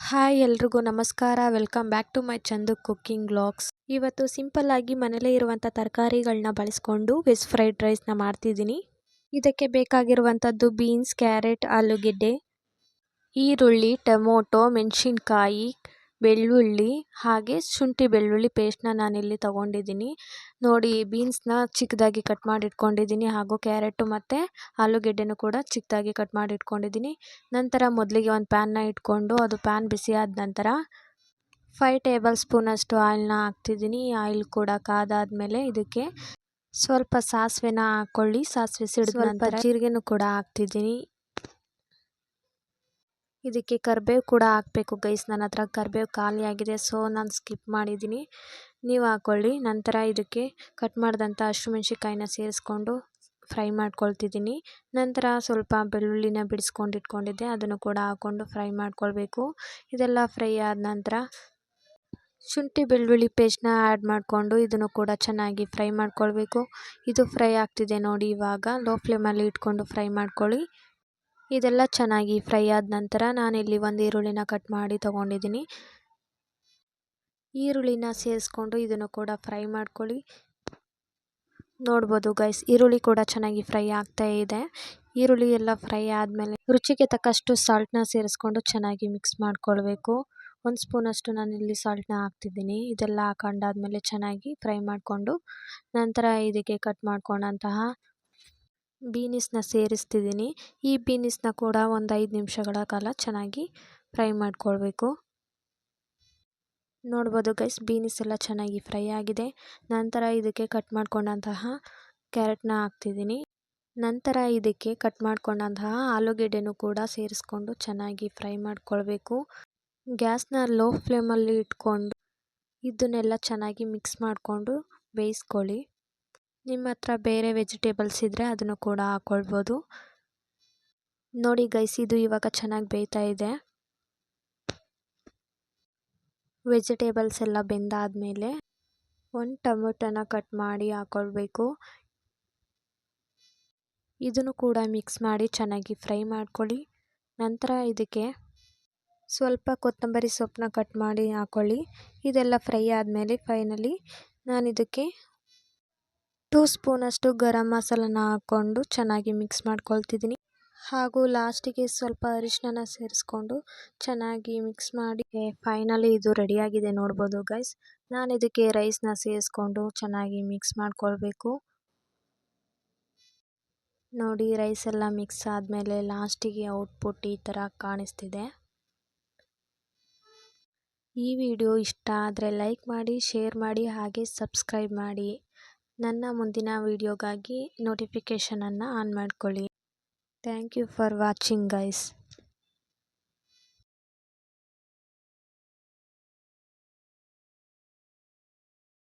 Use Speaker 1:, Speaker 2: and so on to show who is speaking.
Speaker 1: Hi ಎಲ್ರಿಗೂ ನಮಸ್ಕಾರ. Welcome back to my Chandu cooking vlogs. ಇವತ್ತು ಸಿಂಪಲ್ ಆಗಿ ಮನೇಲೇ ಇರುವಂಥ ತರಕಾರಿಗಳನ್ನ ಬಳಸ್ಕೊಂಡು ವೆಜ್ ಫ್ರೈಡ್ ರೈಸ್ನ ಮಾಡ್ತಿದ್ದೀನಿ. ಇದಕ್ಕೆ ಬೇಕಾಗಿರುವಂಥದ್ದು ಬೀನ್ಸ್, ಕ್ಯಾರೆಟ್, ಆಲೂಗೆಡ್ಡೆ, ಈರುಳ್ಳಿ, ಟೊಮೊಟೊ, ಮೆಣಸಿನ್ಕಾಯಿ, ಬೆಳ್ಳುಳ್ಳಿ ಹಾಗೆ ಶುಂಠಿ ಬೆಳ್ಳುಳ್ಳಿ ಪೇಸ್ಟ್ನ ನಾನಿಲ್ಲಿ ತೊಗೊಂಡಿದ್ದೀನಿ. ನೋಡಿ, ಬೀನ್ಸ್ನ ಚಿಕ್ಕದಾಗಿ ಕಟ್ ಮಾಡಿ ಇಟ್ಕೊಂಡಿದ್ದೀನಿ, ಹಾಗೂ ಕ್ಯಾರೆಟು ಮತ್ತು ಆಲೂಗೆಡ್ಡೆನೂ ಕೂಡ ಚಿಕ್ಕದಾಗಿ ಕಟ್ ಮಾಡಿ ಇಟ್ಕೊಂಡಿದ್ದೀನಿ. ನಂತರ ಮೊದಲಿಗೆ ಒಂದು ಪ್ಯಾನ್ನ ಇಟ್ಕೊಂಡು ಅದು ಪ್ಯಾನ್ ಬಿಸಿ ಆದ ನಂತರ 5 ಟೇಬಲ್ ಸ್ಪೂನಷ್ಟು ಆಯಿಲ್ನ ಹಾಕ್ತಿದ್ದೀನಿ. ಆಯಿಲ್ ಕೂಡ ಕಾದಾದಮೇಲೆ ಇದಕ್ಕೆ ಸ್ವಲ್ಪ ಸಾಸಿವೆನ ಹಾಕ್ಕೊಳ್ಳಿ. ಸಾಸಿವೆ ಸಿಡಿದ ನಂತರ ಜೀರಿಗೆನೂ ಕೂಡ ಹಾಕ್ತಿದ್ದೀನಿ. ಇದಕ್ಕೆ ಕರಿಬೇವು ಕೂಡ ಹಾಕಬೇಕು ಗೈಸ್. ನನ್ನ ಹತ್ರ ಕರಿಬೇವು ಖಾಲಿಯಾಗಿದೆ, ಸೊ ನಾನು ಸ್ಕಿಪ್ ಮಾಡಿದ್ದೀನಿ, ನೀವು ಹಾಕ್ಕೊಳ್ಳಿ. ನಂತರ ಇದಕ್ಕೆ ಕಟ್ ಮಾಡಿದಂಥ ಹಸಿಮೆಣ್ಸಿನ್ಕಾಯಿನ ಸೇರಿಸ್ಕೊಂಡು ಫ್ರೈ ಮಾಡ್ಕೊಳ್ತಿದ್ದೀನಿ. ನಂತರ ಸ್ವಲ್ಪ ಬೆಳ್ಳುಳ್ಳಿನ ಬಿಡಿಸ್ಕೊಂಡು ಇಟ್ಕೊಂಡಿದ್ದೆ, ಅದನ್ನು ಕೂಡ ಹಾಕ್ಕೊಂಡು ಫ್ರೈ ಮಾಡ್ಕೊಳ್ಬೇಕು. ಇದೆಲ್ಲ ಫ್ರೈ ಆದ ನಂತರ ಶುಂಠಿ ಬೆಳ್ಳುಳ್ಳಿ ಪೇಸ್ಟ್ನ ಆ್ಯಡ್ ಮಾಡಿಕೊಂಡು ಇದನ್ನು ಕೂಡ ಚೆನ್ನಾಗಿ ಫ್ರೈ ಮಾಡ್ಕೊಳ್ಬೇಕು. ಇದು ಫ್ರೈ ಆಗ್ತಿದೆ ನೋಡಿ. ಇವಾಗ ಲೋ ಫ್ಲೇಮಲ್ಲಿ ಇಟ್ಕೊಂಡು ಫ್ರೈ ಮಾಡ್ಕೊಳ್ಳಿ. ಇದೆಲ್ಲ ಚೆನ್ನಾಗಿ ಫ್ರೈ ಆದ ನಂತರ ನಾನಿಲ್ಲಿ ಒಂದು ಈರುಳ್ಳಿನ ಕಟ್ ಮಾಡಿ ತೊಗೊಂಡಿದ್ದೀನಿ. ಈರುಳ್ಳಿನ ಸೇರಿಸ್ಕೊಂಡು ಇದನ್ನು ಕೂಡ ಫ್ರೈ ಮಾಡ್ಕೊಳ್ಳಿ. ನೋಡ್ಬೋದು ಗೈಸ್, ಈರುಳ್ಳಿ ಕೂಡ ಚೆನ್ನಾಗಿ ಫ್ರೈ ಆಗ್ತಾ ಇದೆ. ಈರುಳ್ಳಿ ಎಲ್ಲ ಫ್ರೈ ಆದಮೇಲೆ ರುಚಿಗೆ ತಕ್ಕಷ್ಟು ಸಾಲ್ಟ್ನ ಸೇರಿಸ್ಕೊಂಡು ಚೆನ್ನಾಗಿ ಮಿಕ್ಸ್ ಮಾಡ್ಕೊಳ್ಬೇಕು. 1 ಸ್ಪೂನಷ್ಟು ನಾನಿಲ್ಲಿ ಸಾಲ್ಟ್ನ ಹಾಕ್ತಿದ್ದೀನಿ. ಇದೆಲ್ಲ ಹಾಕೊಂಡಾದ್ಮೇಲೆ ಚೆನ್ನಾಗಿ ಫ್ರೈ ಮಾಡಿಕೊಂಡು ನಂತರ ಇದಕ್ಕೆ ಕಟ್ ಮಾಡ್ಕೊಂಡಂತಹ ಬೀನಿಸ್ನ ಸೇರಿಸ್ತಿದ್ದೀನಿ. ಈ ಬೀನಿಸ್ನ ಕೂಡ ಒಂದು 5 ನಿಮಿಷಗಳ ಕಾಲ ಚೆನ್ನಾಗಿ ಫ್ರೈ ಮಾಡ್ಕೊಳ್ಬೇಕು. ನೋಡ್ಬೋದು ಗೈಸ್, ಬೀನಿಸ್ ಎಲ್ಲ ಚೆನ್ನಾಗಿ ಫ್ರೈ ಆಗಿದೆ. ನಂತರ ಇದಕ್ಕೆ ಕಟ್ ಮಾಡ್ಕೊಂಡಂತಹ ಕ್ಯಾರೆಟ್ನ ಹಾಕ್ತಿದ್ದೀನಿ. ನಂತರ ಇದಕ್ಕೆ ಕಟ್ ಮಾಡ್ಕೊಂಡಂತಹ ಆಲೂಗೆಡ್ಡೆನೂ ಕೂಡ ಸೇರಿಸ್ಕೊಂಡು ಚೆನ್ನಾಗಿ ಫ್ರೈ ಮಾಡ್ಕೊಳ್ಬೇಕು. ಗ್ಯಾಸ್ನ ಲೋ ಫ್ಲೇಮಲ್ಲಿ ಇಟ್ಕೊಂಡು ಇದನ್ನೆಲ್ಲ ಚೆನ್ನಾಗಿ ಮಿಕ್ಸ್ ಮಾಡಿಕೊಂಡು ಬೇಯಿಸ್ಕೊಳ್ಳಿ. ನಿಮ್ಮ ಹತ್ರ ಬೇರೆ ವೆಜಿಟೇಬಲ್ಸ್ ಇದ್ದರೆ ಅದನ್ನು ಕೂಡ ಹಾಕ್ಕೊಳ್ಬೋದು. ನೋಡಿ ಗೈಸ್, ಇದು ಇವಾಗ ಚೆನ್ನಾಗಿ ಬೇಯ್ತಾ ಇದೆ. ವೆಜಿಟೇಬಲ್ಸ್ ಎಲ್ಲ ಬೆಂದಾದಮೇಲೆ 1 ಟೊಮೆಟೊನ ಕಟ್ ಮಾಡಿ ಹಾಕ್ಕೊಳ್ಬೇಕು. ಇದನ್ನು ಕೂಡ ಮಿಕ್ಸ್ ಮಾಡಿ ಚೆನ್ನಾಗಿ ಫ್ರೈ ಮಾಡ್ಕೊಳ್ಳಿ. ನಂತರ ಇದಕ್ಕೆ ಸ್ವಲ್ಪ ಕೊತ್ತಂಬರಿ ಸೊಪ್ಪನ್ನ ಕಟ್ ಮಾಡಿ ಹಾಕ್ಕೊಳ್ಳಿ. ಇದೆಲ್ಲ ಫ್ರೈ ಆದಮೇಲೆ ಫೈನಲಿ ನಾನು ಇದಕ್ಕೆ 2 ಸ್ಪೂನಷ್ಟು ಗರಂ ಮಸಾಲನ ಹಾಕ್ಕೊಂಡು ಚೆನ್ನಾಗಿ ಮಿಕ್ಸ್ ಮಾಡ್ಕೊಳ್ತಿದ್ದೀನಿ. ಹಾಗೂ ಲಾಸ್ಟಿಗೆ ಸ್ವಲ್ಪ ಅರಿಶಿನ ಸೇರಿಸ್ಕೊಂಡು ಚೆನ್ನಾಗಿ ಮಿಕ್ಸ್ ಮಾಡಿ ಫೈನಲಿ ಇದು ರೆಡಿಯಾಗಿದೆ. ನೋಡ್ಬೋದು ಗೈಸ್, ನಾನು ಇದಕ್ಕೆ ರೈಸ್ನ ಸೇರಿಸ್ಕೊಂಡು ಚೆನ್ನಾಗಿ ಮಿಕ್ಸ್ ಮಾಡ್ಕೊಳ್ಬೇಕು. ನೋಡಿ, ರೈಸ್ ಎಲ್ಲ ಮಿಕ್ಸ್ ಆದಮೇಲೆ ಲಾಸ್ಟಿಗೆ ಔಟ್ಪುಟ್ ಈ ಥರ ಕಾಣಿಸ್ತಿದೆ. ಈ ವಿಡಿಯೋ ಇಷ್ಟ ಆದರೆ ಲೈಕ್ ಮಾಡಿ, ಶೇರ್ ಮಾಡಿ, ಹಾಗೆ ಸಬ್ಸ್ಕ್ರೈಬ್ ಮಾಡಿ. ನನ್ನ ಮುಂದಿನ ವಿಡಿಯೋಗಾಗಿ ನೋಟಿಫಿಕೇಷನನ್ನು ಆನ್ ಮಾಡ್ಕೊಳ್ಳಿ. Thank you for watching guys.